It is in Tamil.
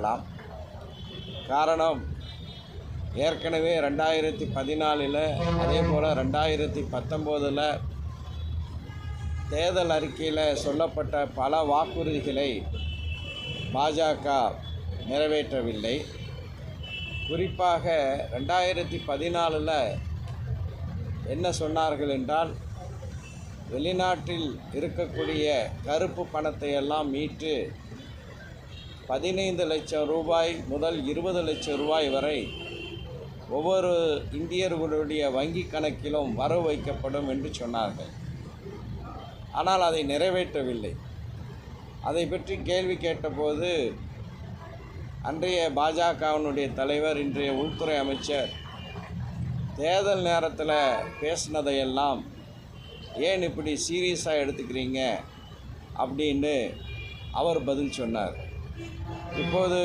இருக்கலாம். காரணம், ஏற்கனவே 2014 அதே போல் 2019 தேர்தல் அறிக்கையில் சொல்லப்பட்ட பல வாக்குறுதிகளை பாஜக நிறைவேற்றவில்லை. குறிப்பாக 2014 என்ன சொன்னார்கள் என்றால், வெளிநாட்டில் இருக்கக்கூடிய கருப்பு பணத்தை எல்லாம் மீட்டு 15 லட்சம் ரூபாய் முதல் 20 லட்சம் ரூபாய் வரை ஒவ்வொரு இந்தியர்களுடைய வங்கி கணக்கிலும் வரவு வைக்கப்படும் என்று சொன்னார்கள். ஆனால் அதை நிறைவேற்றவில்லை. அதை பற்றி கேள்வி கேட்டபோது அன்றைய பாஜகவினுடைய தலைவர், இன்றைய உள்துறை அமைச்சர், தேர்தல் நேரத்தில் பேசினதையெல்லாம் ஏன் இப்படி சீரியஸாக எடுத்துக்கிறீங்க அப்படின்னு அவர் பதில் சொன்னார். இப்போது